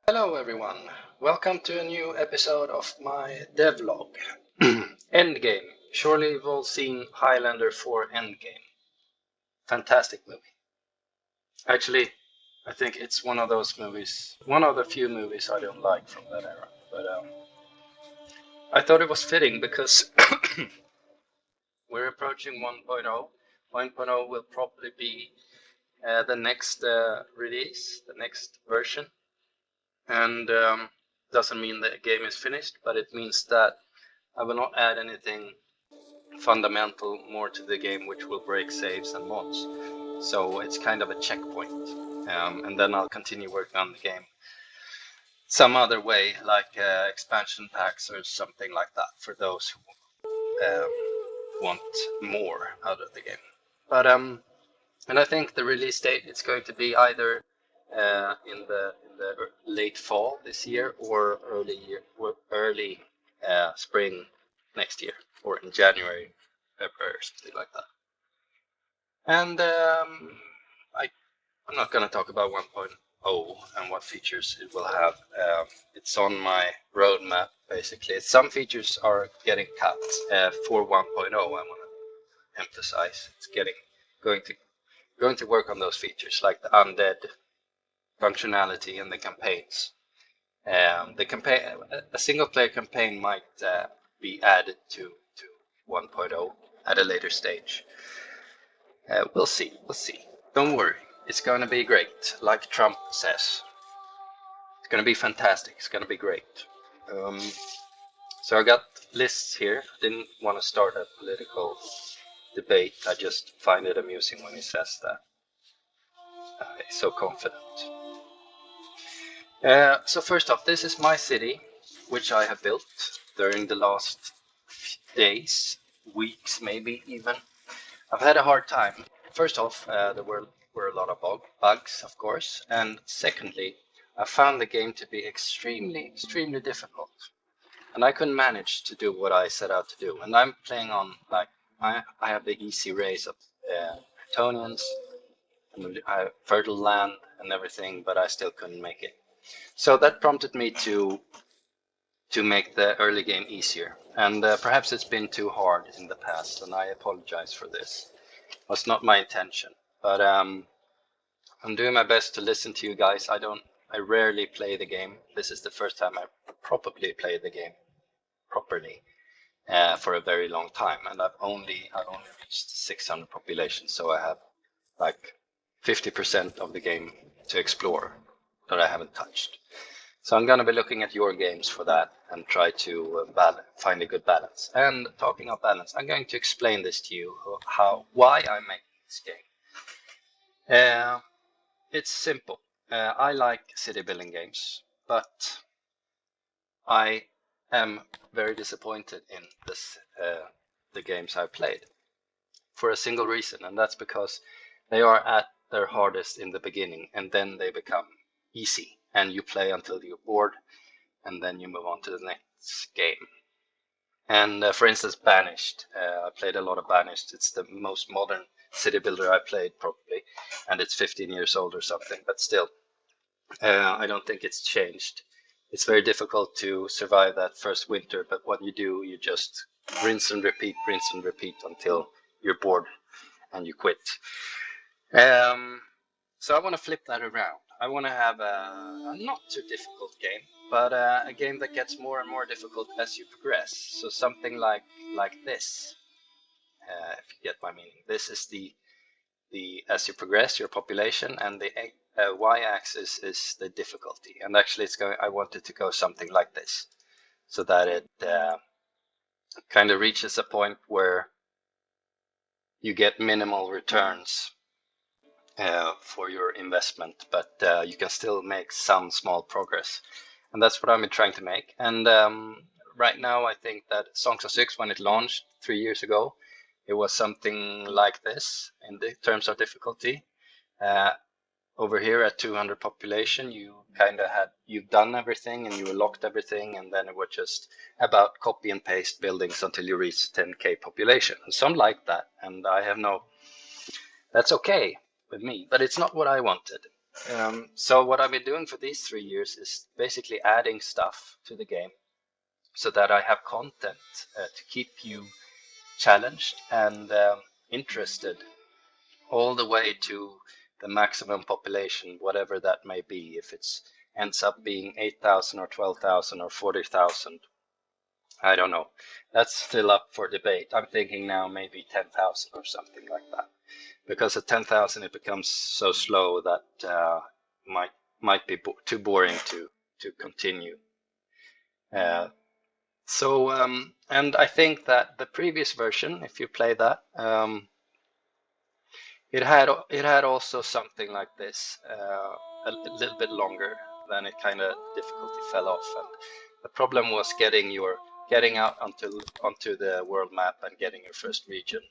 Hello everyone, welcome to a new episode of my devlog. Endgame. Surely you've all seen Highlander 4 Endgame. Fantastic movie. Actually, I think it's one of those movies, one of the few movies I don't like from that era. But I thought it was fitting because we're approaching 1.0. 1.0 will probably be the next release, the next version. And doesn't mean the game is finished, but it means that I will not add anything fundamental more to the game which will break saves and mods. So it's kind of a checkpoint. And then I'll continue working on the game some other way, like expansion packs or something like that for those who want more out of the game. But and I think the release date is going to be either in the late fall this year or early spring next year, or in January, February, or something like that. And I'm not going to talk about 1.0 and what features it will have. It's on my roadmap, basically. Some features are getting cut for 1.0. I want to emphasize it's going to work on those features, like the undead functionality and the campaigns. A single-player campaign might be added to 1.0 at a later stage. We'll see. Don't worry, it's going to be great. Like Trump says, it's going to be fantastic. It's going to be great. So I got lists here. I didn't want to start a political debate. I just find it amusing when he says that. He's so confident. So first off, this is my city, which I have built during the last days, weeks, maybe even. I've had a hard time. First off, there were a lot of bugs, of course, and secondly, I found the game to be extremely difficult, and I couldn't manage to do what I set out to do. And I'm playing on, like, I have the easy race of Bretonians, and I have fertile land and everything, but I still couldn't make it. So that prompted me to make the early game easier. And perhaps it's been too hard in the past, and I apologize for this. It was not my intention, but I'm doing my best to listen to you guys. I rarely play the game. This is the first time I probably played the game properly for a very long time, and I've only reached 600 population, so I have like 50% of the game to explore that I haven't touched. So I'm going to be looking at your games for that and try to find a good balance. And talking of balance, I'm going to explain this to you, why I'm making this game. It's simple. I like city building games, but I am very disappointed in the games I've played for a single reason, and that's because they are at their hardest in the beginning, and then they become easy, and you play until you're bored, and then you move on to the next game. And for instance, Banished. I played a lot of Banished. It's the most modern city builder I played, probably, and it's 15 years old or something, but still, I don't think it's changed. It's very difficult to survive that first winter, but what you do, you just rinse and repeat until you're bored and you quit. So I want to flip that around. I want to have a not too difficult game, but a game that gets more and more difficult as you progress. So something like this, if you get my meaning. This is the as you progress your population, and the y-axis is the difficulty. And actually, I wanted to go something like this, so that it kind of reaches a point where you get minimal returns for your investment, but you can still make some small progress, and that's what I'm trying to make. And right now, I think that Songs of Syx, when it launched 3 years ago, it was something like this in the terms of difficulty. Over here at 200 population, you've done everything and you locked everything, and then it was just about copy and paste buildings until you reach 10k population. And some like that, and that's okay with me, but it's not what I wanted. So what I've been doing for these 3 years is basically adding stuff to the game so that I have content to keep you challenged and interested all the way to the maximum population, whatever that may be. If it's ends up being 8,000 or 12,000 or 40,000, I don't know. That's still up for debate. I'm thinking now maybe 10,000 or something like that. Because at 10,000 it becomes so slow that might be too boring to continue. And I think that the previous version, if you play that, it had also something like this, a little bit longer. Then it kind of difficulty fell off, and the problem was getting out onto the world map and getting your first region,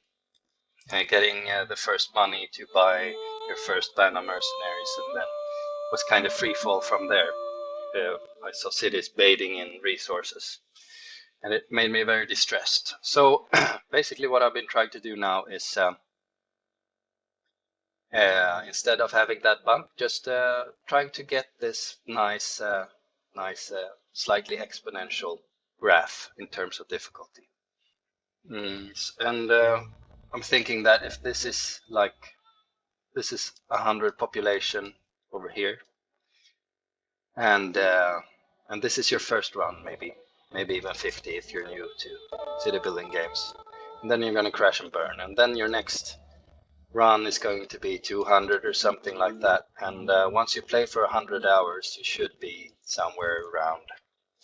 and getting the first money to buy your first band of mercenaries, and then was kind of free fall from there. I saw cities bathing in resources, and it made me very distressed. So basically what I've been trying to do now is instead of having that bump, just trying to get this nice slightly exponential graph in terms of difficulty. And I'm thinking that if this is 100 population over here, and this is your first run, maybe even 50 if you're new to city building games, and then you're going to crash and burn, and then your next run is going to be 200 or something like that, and once you play for 100 hours you should be somewhere around,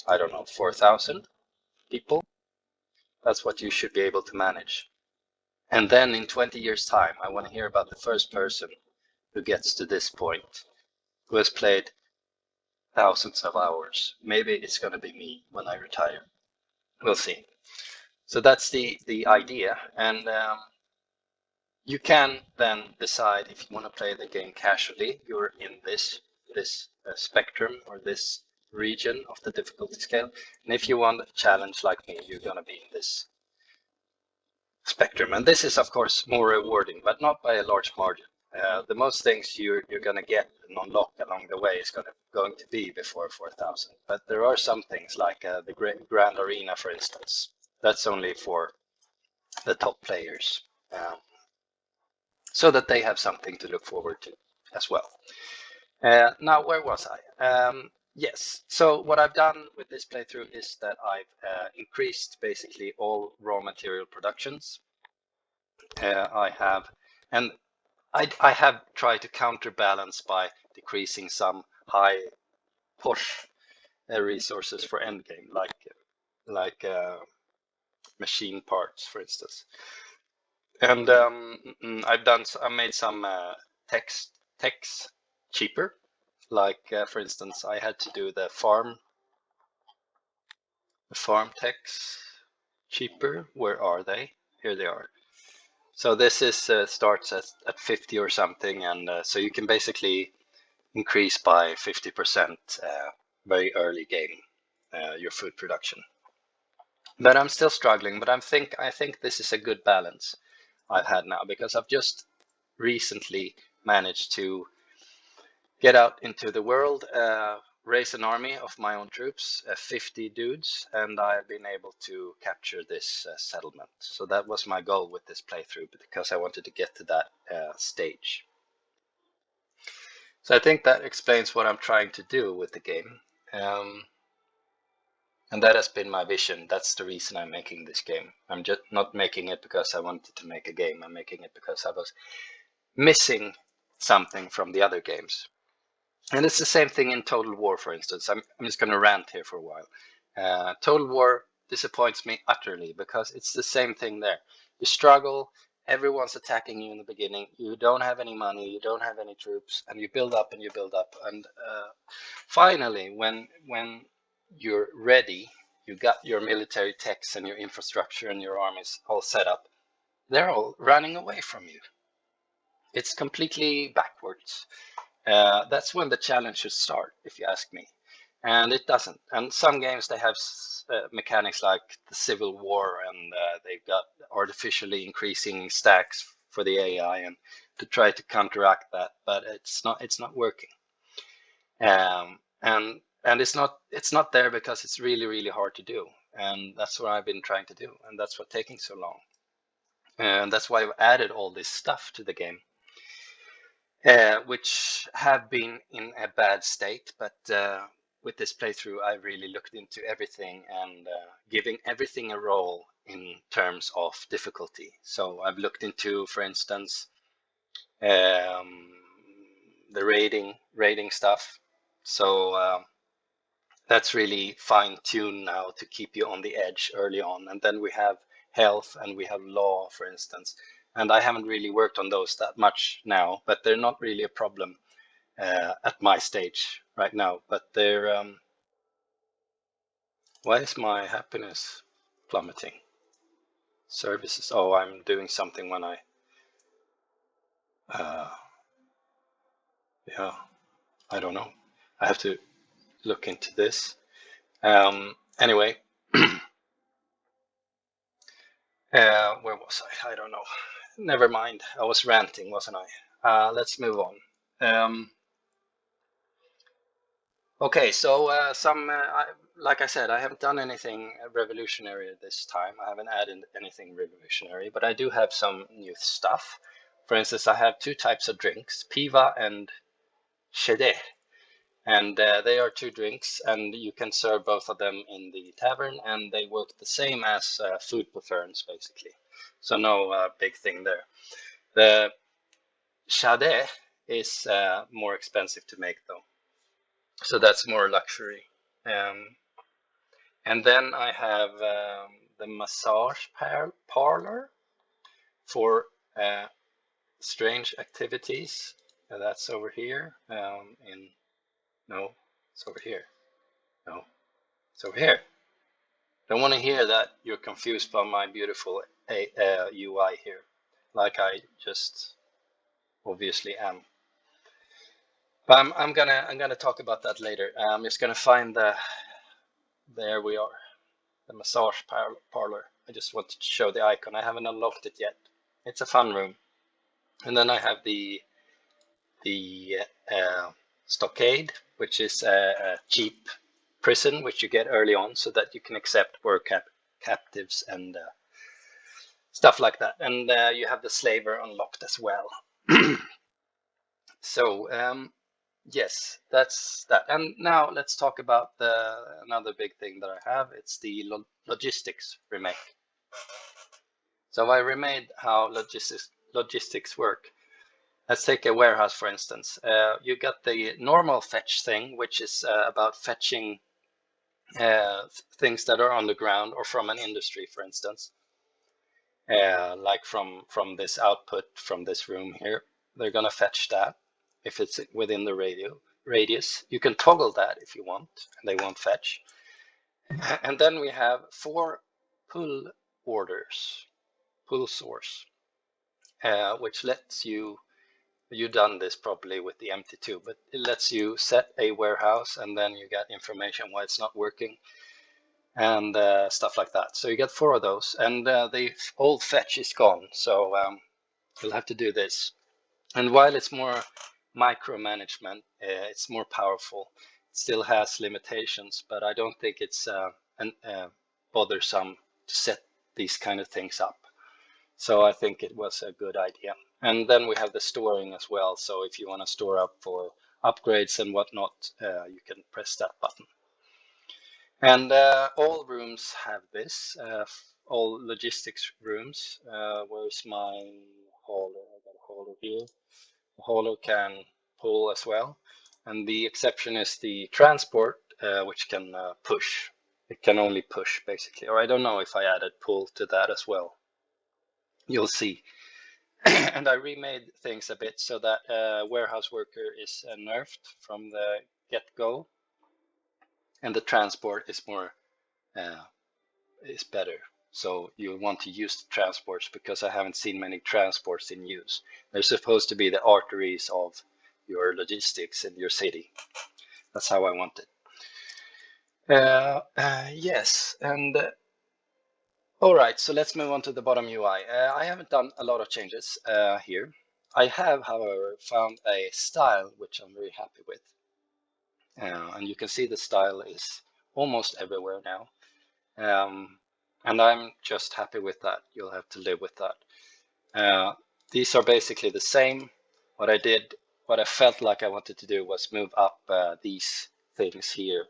I don't know, 4,000 people. That's what you should be able to manage. And then in 20 years time I want to hear about the first person who gets to this point, who has played thousands of hours. Maybe it's going to be me when I retire. We'll see. So that's the idea, and you can then decide if you want to play the game casually. You're in this spectrum or this region of the difficulty scale, and if you want a challenge like me, you're going to be in this spectrum. And this is of course more rewarding, but not by a large margin. The most things you're going to get and unlock along the way is going to be before 4,000. But there are some things like the Grand Arena, for instance. That's only for the top players, so that they have something to look forward to as well. Now, where was I? Yes, so what I've done with this playthrough is that I've increased basically all raw material productions. I have tried to counterbalance by decreasing some high push resources for endgame, like machine parts, for instance. And I made some techs cheaper. Like for instance, I had to do the farm techs cheaper. Where are they? Here they are. So this is starts at 50 or something, and so you can basically increase by 50% very early game your food production. But I'm still struggling. But I think this is a good balance I've had now, because I've just recently managed to get out into the world, raise an army of my own troops, 50 dudes, and I've been able to capture this settlement. So that was my goal with this playthrough, because I wanted to get to that stage. So I think that explains what I'm trying to do with the game. And that has been my vision. That's the reason I'm making this game. I'm just not making it because I wanted to make a game. I'm making it because I was missing something from the other games. And it's the same thing in Total War, for instance. I'm just going to rant here for a while. Total War disappoints me utterly, because it's the same thing there. You struggle, everyone's attacking you in the beginning, you don't have any money, you don't have any troops, and you build up and you build up. And finally, when you're ready, you got your military techs and your infrastructure and your armies all set up, they're all running away from you. It's completely backwards. That's when the challenge should start, if you ask me. And it doesn't. And some games, they have mechanics like the Civil War, and they've got artificially increasing stacks for the AI, and to try to counteract that, but it's not working. And it's not there because it's really hard to do, and that's what I've been trying to do, and that's what's taking so long. And that's why I've added all this stuff to the game, which have been in a bad state, but with this playthrough, I really looked into everything and giving everything a role in terms of difficulty. So I've looked into, for instance, the rating stuff. So that's really fine-tuned now to keep you on the edge early on. And then we have health and we have law, for instance. And I haven't really worked on those that much now, but they're not really a problem at my stage right now. But they're why is my happiness plummeting? Services. Oh, I'm doing something when I yeah, I don't know. I have to look into this. Anyway, where was I? I don't know. Never mind. I was ranting, wasn't I? Let's move on. Okay, so like I said, I haven't done anything revolutionary this time. I haven't added anything revolutionary, but I do have some new stuff. For instance, I have two types of drinks, Piva and Chede. And they are two drinks, and you can serve both of them in the tavern, and they work the same as food preference, basically. So no big thing there. The Chade is more expensive to make, though. So that's more luxury. And then I have the massage parlor for strange activities. That's over here. No, it's over here. No, it's over here. Don't want to hear that you're confused by my beautiful UI here, like I just obviously am. But I'm gonna talk about that later. I'm just gonna find there we are, the massage parlor. I just wanted to show the icon. I haven't unlocked it yet. It's a fun room. And then I have the stockade, which is a cheap prison, which you get early on so that you can accept work captives and stuff like that. And you have the slaver unlocked as well. So yes, that's that. And now let's talk about another big thing that I have. It's the logistics remake. So I remade how logistics work. Let's take a warehouse, for instance. You got the normal fetch thing, which is about fetching things that are on the ground or from an industry, for instance. Like from this output from this room here, they're gonna fetch that if it's within the radius. You can toggle that if you want, and they won't fetch. And then we have 4 pull orders, pull source, which lets you've done this probably with the MT2, but it lets you set a warehouse and then you get information why it's not working and stuff like that. So you get 4 of those, and the old fetch is gone, so you'll have to do this. And while it's more micromanagement, it's more powerful. It still has limitations, but I don't think it's bothersome to set these kind of things up. So I think it was a good idea. And then we have the storing as well. So if you want to store up for upgrades and whatnot, you can press that button. And all rooms have this, all logistics rooms. Where's my hauler? I got a hauler here. The hauler can pull as well. And the exception is the transport, which can push. It can only push, basically. Or I don't know if I added pull to that as well. You'll see. And I remade things a bit so that warehouse worker is nerfed from the get-go, and the transport is more is better. So you want to use the transports, because I haven't seen many transports in use. They're supposed to be the arteries of your logistics in your city. That's how I want it. Yes, and all right, so let's move on to the bottom UI. I haven't done a lot of changes here. I have, however, found a style which I'm very happy with. And you can see the style is almost everywhere now. And I'm just happy with that. You'll have to live with that. These are basically the same. What I felt like I wanted to do was move up these things here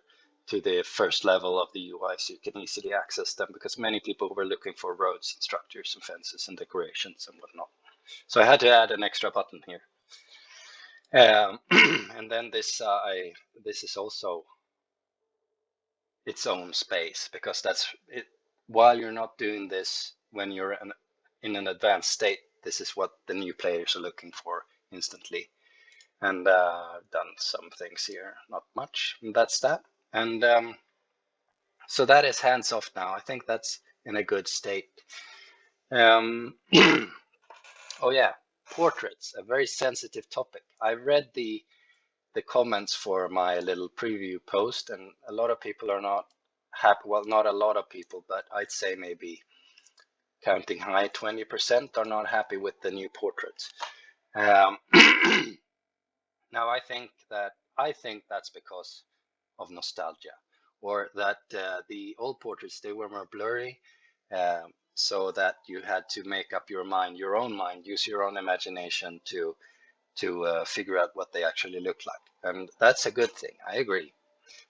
to the first level of the UI so you can easily access them, because many people were looking for roads and structures and fences and decorations and whatnot. So I had to add an extra button here. And then this is also its own space, because that's it. While you're not doing this, when you're in an advanced state, this is what the new players are looking for instantly. And done some things here, not much. And that's that. And so that is hands off now. I think that's in a good state. Um, oh yeah, portraits, a very sensitive topic. I read the comments for my little preview post, and a lot of people are not happy. Well, not a lot of people, but I'd say maybe counting high 20% are not happy with the new portraits. Now I think that's because of nostalgia, or that the old portraits, they were more blurry, so that you had to make up your own mind, use your own imagination to figure out what they actually look like. And that's a good thing, I agree.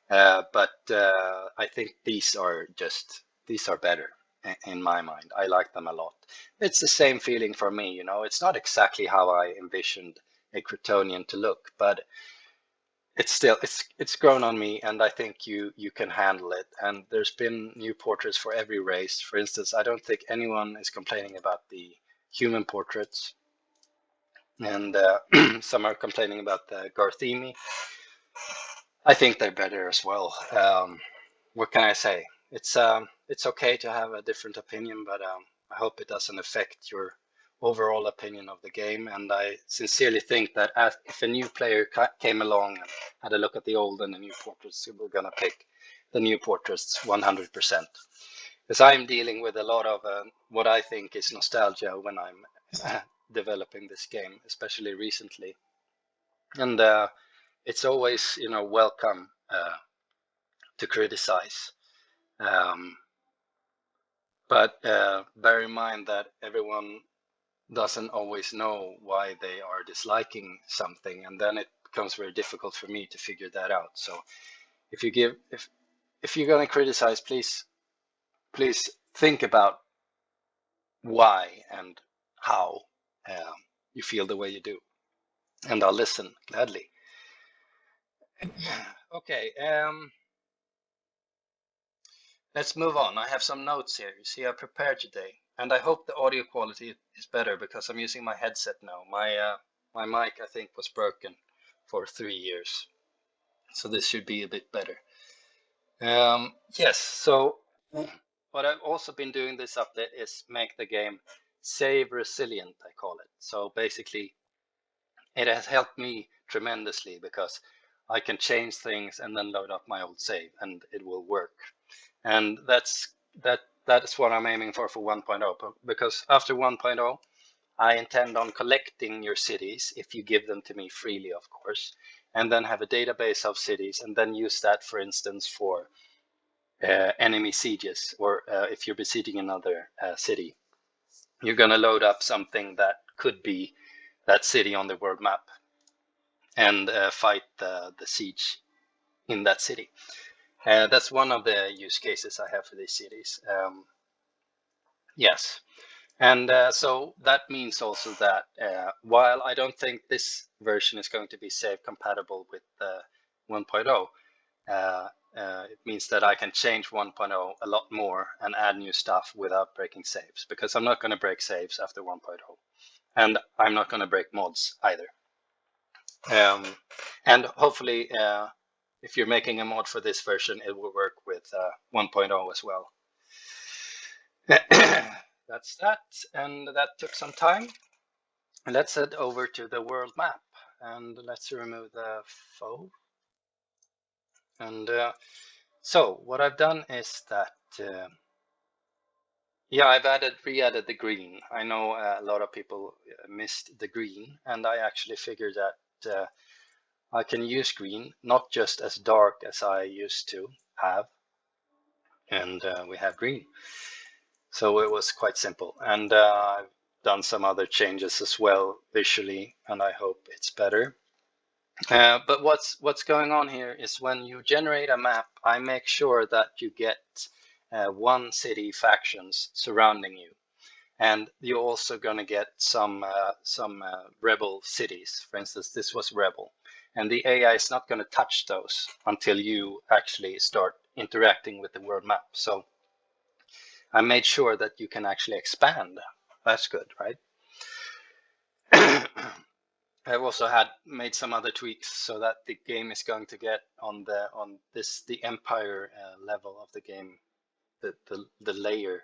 But I think these are better in my mind. I like them a lot. It's the same feeling for me, you know. It's not exactly how I envisioned a Kryptonian to look, but it's grown on me, and I think you can handle it. And there's been new portraits for every race. For instance, I don't think anyone is complaining about the human portraits, and some are complaining about the Garthemi. I think they're better as well. What can I say? It's okay to have a different opinion, but I hope it doesn't affect your overall opinion of the game. And I sincerely think that if a new player came along and had a look at the old and the new portraits, we're gonna pick the new portraits 100%. Because I'm dealing with a lot of what I think is nostalgia when I'm developing this game, especially recently. And it's always, welcome to criticize. Um, but bear in mind that everyone doesn't always know why they are disliking something, and then it becomes very difficult for me to figure that out. So if you're going to criticize, please think about why and how you feel the way you do, and I'll listen gladly. Okay. Let's move on. I have some notes here. You see, I prepared today, and I hope the audio quality is better because I'm using my headset now. My mic, I think, was broken for 3 years, so this should be a bit better. Yes. So what I've also been doing this update is make the game save resilient, I call it. So basically, it has helped me tremendously because I can change things and then load up my old save, and it will work. And that is what I'm aiming for 1.0, because after 1.0 I intend on collecting your cities, if you give them to me freely, of course, and then have a database of cities, and then use that, for instance, for enemy sieges, or if you're besieging another city, you're going to load up something that could be that city on the world map and fight the siege in that city. That's one of the use cases I have for these cities. Yes. And so that means also that while I don't think this version is going to be save compatible with 1.0, it means that I can change 1.0 a lot more and add new stuff without breaking saves, because I'm not going to break saves after 1.0. And I'm not going to break mods either. And hopefully, if you're making a mod for this version, it will work with 1.0 as well. That's that, and that took some time. Let's head over to the world map, and let's remove the foe. And so what I've done is that, Yeah, I've re-added the green. I know a lot of people missed the green, and I actually figured that I can use green, not just as dark as I used to have, and we have green. So it was quite simple, and I've done some other changes as well visually, and I hope it's better. But what's going on here is when you generate a map, I make sure that you get one city factions surrounding you, and you're also going to get some rebel cities. For instance, this was rebel, and the AI is not going to touch those until you actually start interacting with the world map. So I made sure that you can actually expand. That's good, right? I've also made some other tweaks so that the game is going to get on the empire level of the game. The layer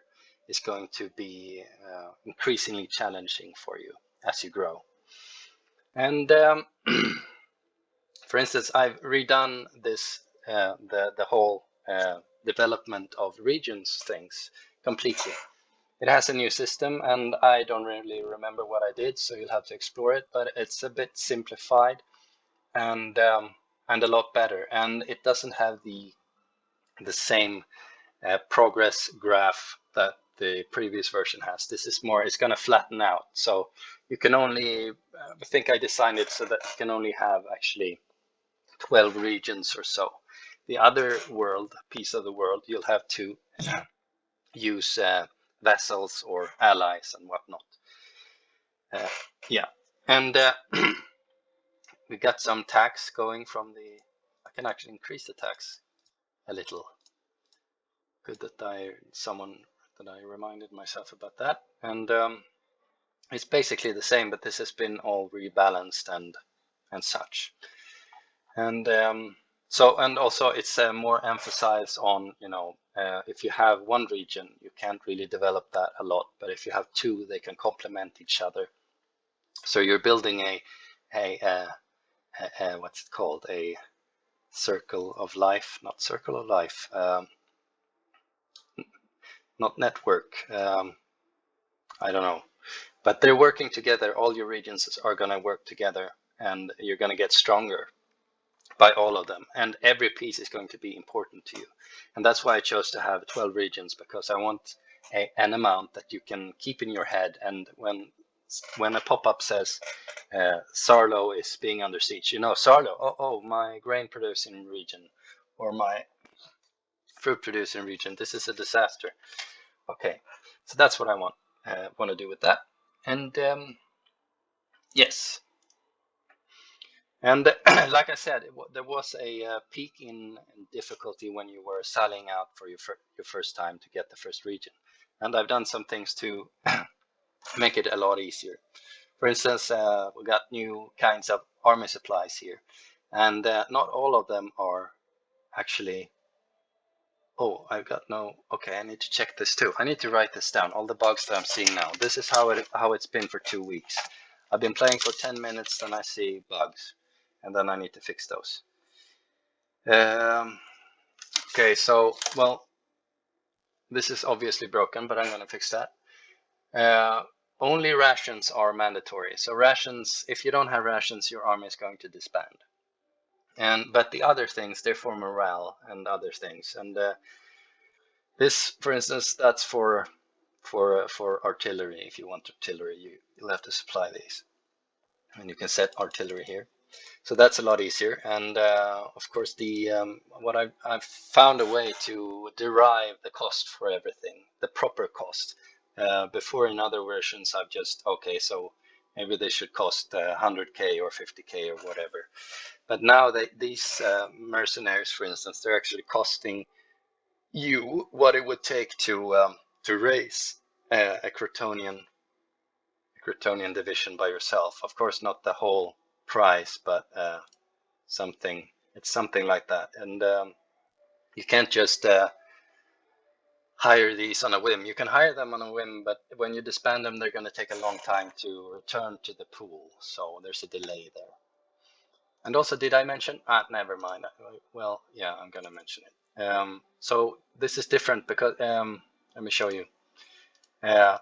is going to be increasingly challenging for you as you grow. And for instance, I've redone this the whole development of regions things completely. It has a new system, and I don't really remember what I did, so you'll have to explore it. But it's a bit simplified and a lot better, and it doesn't have the same progress graph that the previous version has. This is more, it's going to flatten out. So you can only, I think I designed it so that you can only have actually 12 regions or so. The other piece of the world, you'll have to use vassals or allies and whatnot. Yeah, and we got some tax going from I can actually increase the tax a little. Good that I reminded myself about that. And it's basically the same, but this has been all rebalanced and such. And and also it's more emphasized on, if you have one region, you can't really develop that a lot, but if you have two, they can complement each other. So you're building what's it called? A circle of life, not circle of life, not network. I don't know, but they're working together. All your regions are going to work together, and you're going to get stronger by all of them, and every piece is going to be important to you. And that's why I chose to have 12 regions, because I want an amount that you can keep in your head, and when a pop-up says Sarlo is being under siege, Sarlo, oh, my grain producing region or my fruit producing region, this is a disaster. Okay, so that's what I want to do with that. And yes, and like I said, there was a peak in difficulty when you were selling out for your first time to get the first region. And I've done some things to make it a lot easier. For instance, we got new kinds of army supplies here, and not all of them are actually. Oh, I've got no. Okay, I need to check this too. I need to write this down. All the bugs that I'm seeing now. This is how it's been for 2 weeks. I've been playing for 10 minutes, then I see bugs, and then I need to fix those. Okay, so, well, this is obviously broken, but I'm going to fix that. Only rations are mandatory. So rations, if you don't have rations, your army is going to disband. But the other things, they're for morale and other things. And this, for instance, that's for artillery. If you want artillery, you'll have to supply these. And you can set artillery here. So that's a lot easier. And of course, I've found a way to derive the cost for everything, the proper cost. Before in other versions, I've just, okay, so maybe they should cost 100K or 50K or whatever. But now these mercenaries, for instance, they're actually costing you what it would take to raise a Crotonian division by yourself. Of course, not the whole price, but it's something like that. And you can't just hire these on a whim. You can hire them on a whim, but when you disband them, they're going to take a long time to return to the pool. So there's a delay there. And also, did I mention? Never mind. Well, yeah, I'm going to mention it. So this is different because let me show you.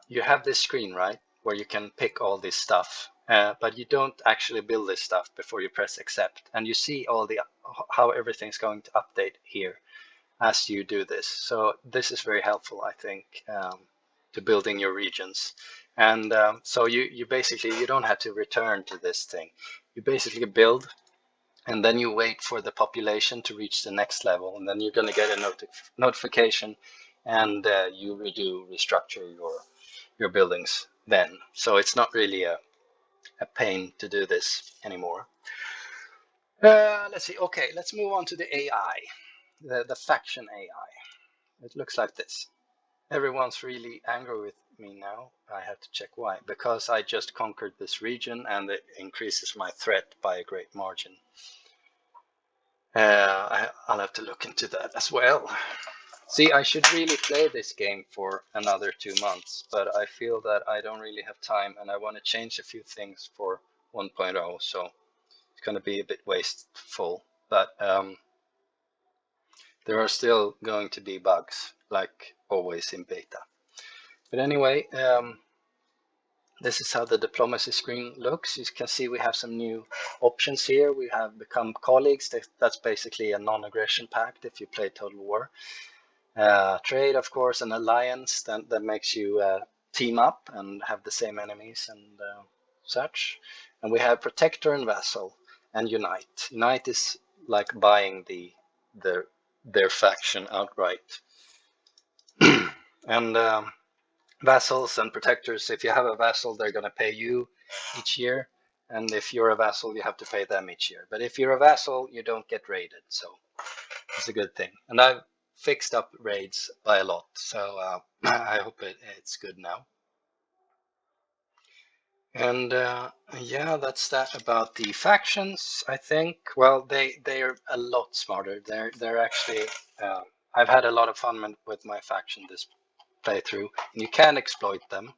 you have this screen, right, where you can pick all this stuff, but you don't actually build this stuff before you press accept, and you see all the how everything's going to update here as you do this. So this is very helpful, I think, to building your regions. And so you basically, you don't have to return to this thing. You basically build, and then you wait for the population to reach the next level, and then you're going to get a notification, and you restructure your buildings then. So it's not really a pain to do this anymore. Let's see. Okay, let's move on to the AI, the faction AI. It looks like this. Everyone's really angry with me now. I have to check why. Because I just conquered this region and it increases my threat by a great margin. I'll have to look into that as well. See, I should really play this game for another 2 months, but I feel that I don't really have time and I want to change a few things for 1.0, so it's going to be a bit wasteful. But there are still going to be bugs, like always in beta. But anyway, this is how the diplomacy screen looks. You can see we have some new options here. We have become colleagues. That's basically a non-aggression pact if you play Total War. Trade, of course, an alliance that makes you team up and have the same enemies and such. And we have protector and vassal and unite. Unite is like buying their faction outright. And vassals and protectors, if you have a vassal, they're going to pay you each year. And if you're a vassal, you have to pay them each year. But if you're a vassal, you don't get raided. So it's a good thing. And I've fixed up raids by a lot. So I hope it's good now. And yeah, that's that about the factions, I think. Well, they're a lot smarter. They're actually, I've had a lot of fun with my faction this playthrough, and you can exploit them.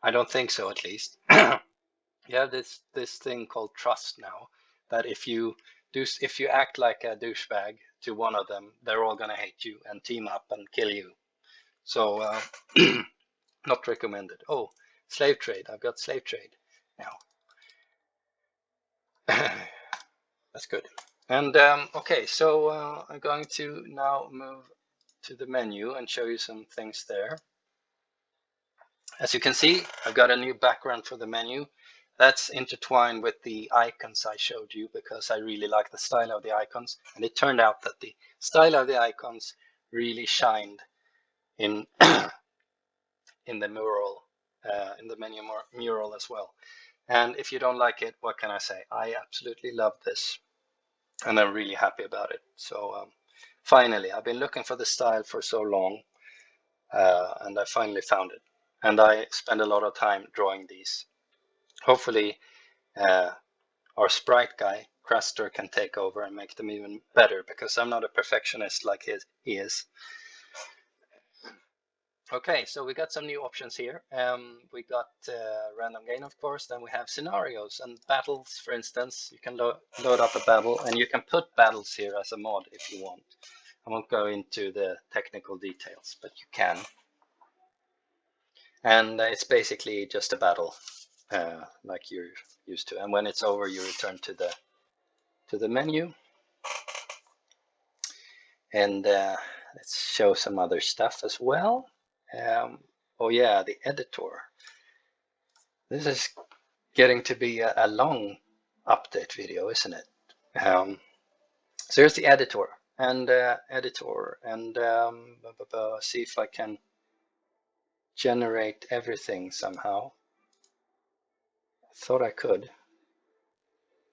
I don't think so, at least. You have this thing called trust now, that if you act like a douchebag to one of them, they're all gonna hate you and team up and kill you. So not recommended. Oh, slave trade. I've got slave trade now. That's good. And okay, so I'm going to now move to the menu and show you some things there. As you can see, I've got a new background for the menu. That's intertwined with the icons I showed you because I really like the style of the icons. And it turned out that the style of the icons really shined in in the mural, in the menu mural as well. And if you don't like it, what can I say? I absolutely love this, and I'm really happy about it. So finally, I've been looking for the style for so long, and I finally found it. And I spend a lot of time drawing these. Hopefully, our sprite guy, Craster, can take over and make them even better, because I'm not a perfectionist like he is. Okay, so we got some new options here. We got random gain, of course. Then we have scenarios and battles, for instance. You can load up a battle, and you can put battles here as a mod if you want. I won't go into the technical details, but you can. And it's basically just a battle, like you're used to. And when it's over, you return to the menu. And let's show some other stuff as well. Oh yeah, the editor. This is getting to be a long update video, isn't it? So here's the editor, and see if I can generate everything somehow. I thought I could.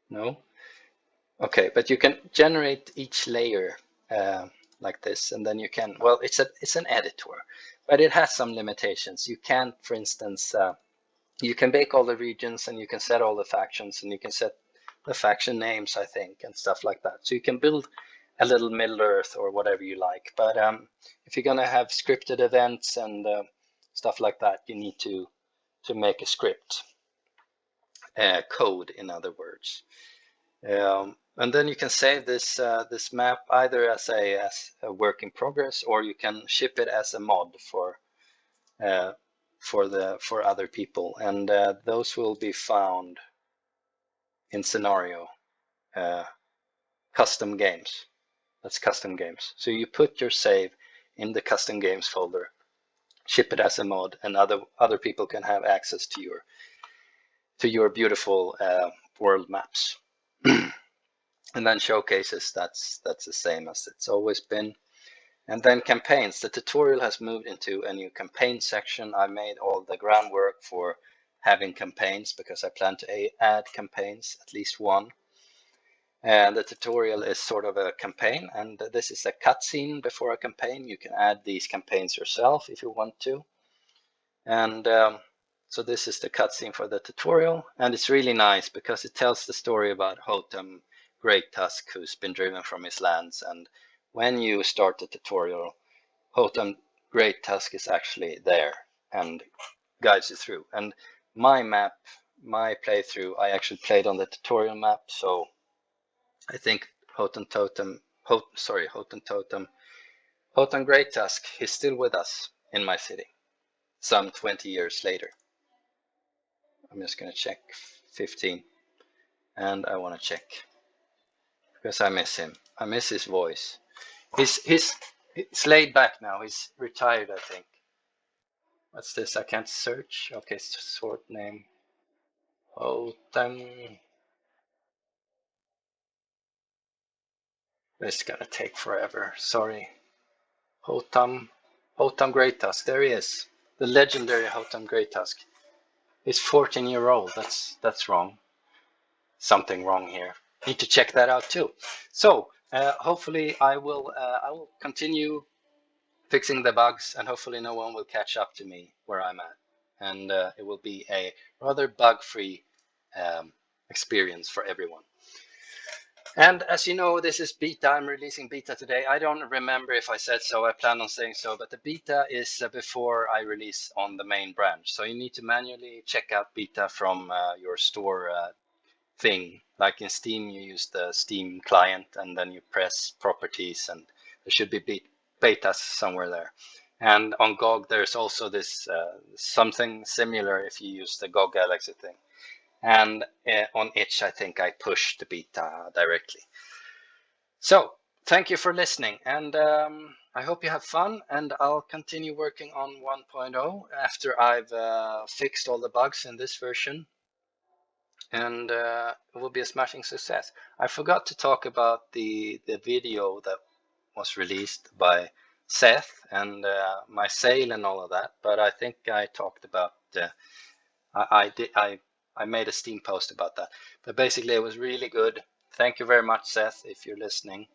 No. Okay, but you can generate each layer like this, and then you can. Well, it's an editor, but it has some limitations. You can't, for instance, you can make all the regions, and you can set all the factions, and you can set the faction names, I think, and stuff like that. So you can build a little Middle Earth or whatever you like. But if you're gonna have scripted events and stuff like that, you need to make a script, code, in other words. And then you can save this this map either as a work in progress, or you can ship it as a mod for for other people, and those will be found in scenario custom games. That's custom games. So you put your save in the custom games folder, ship it as a mod, and other people can have access to your beautiful world maps. And then showcases, that's the same as it's always been. And then campaigns. The tutorial has moved into a new campaign section. I made all the groundwork for having campaigns because I plan to add campaigns, at least one. And the tutorial is sort of a campaign, and this is a cutscene before a campaign. You can add these campaigns yourself if you want to. And so this is the cutscene for the tutorial, and it's really nice because it tells the story about Hotem Great Tusk, who's been driven from his lands. And when you start the tutorial, Hotem Great Tusk is actually there and guides you through. And my map, my playthrough, I actually played on the tutorial map, so I think Hotem Great Tusk is still with us in my city, some 20 years later. I'm just going to check 15, and I want to check because I miss him. I miss his voice. He's laid back now. He's retired, I think. What's this? I can't search. Okay, sword name. Hotem. This is gonna take forever. Sorry. Hotem Great Tusk. There he is. The legendary Hotem Great Tusk. He's 14-year-old. That's wrong. Something wrong here. Need to check that out too. So hopefully I will continue fixing the bugs, and hopefully no one will catch up to me where I'm at, and it will be a rather bug-free experience for everyone. And as you know, this is beta. I'm releasing beta today. I don't remember if I said so. I plan on saying so, but the beta is before I release on the main branch. So you need to manually check out beta from your store thing. Like in Steam, you use the Steam client, and then you press properties, and there should be betas somewhere there. And on GOG, there's also this something similar if you use the GOG Galaxy thing. And on itch, I think I pushed the beta directly. So thank you for listening, and I hope you have fun, and I'll continue working on 1.0 after I've fixed all the bugs in this version, and it will be a smashing success. I forgot to talk about the video that was released by Seth and my sale and all of that, but I think I talked about I made a Steam post about that, but basically it was really good. Thank you very much, Seth, if you're listening.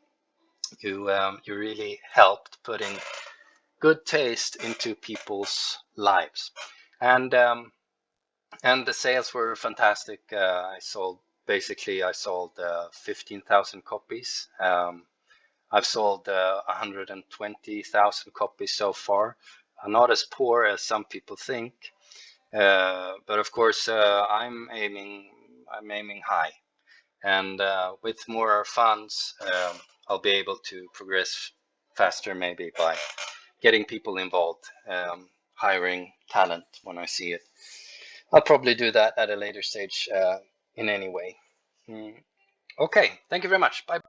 You really helped putting good taste into people's lives, and the sales were fantastic. I sold 15,000 copies. I've sold 120,000 copies so far. I'm not as poor as some people think. But of course, I'm aiming high, and with more funds, I'll be able to progress faster, maybe by getting people involved, hiring talent when I see it. I'll probably do that at a later stage in any way. Okay, thank you very much. Bye.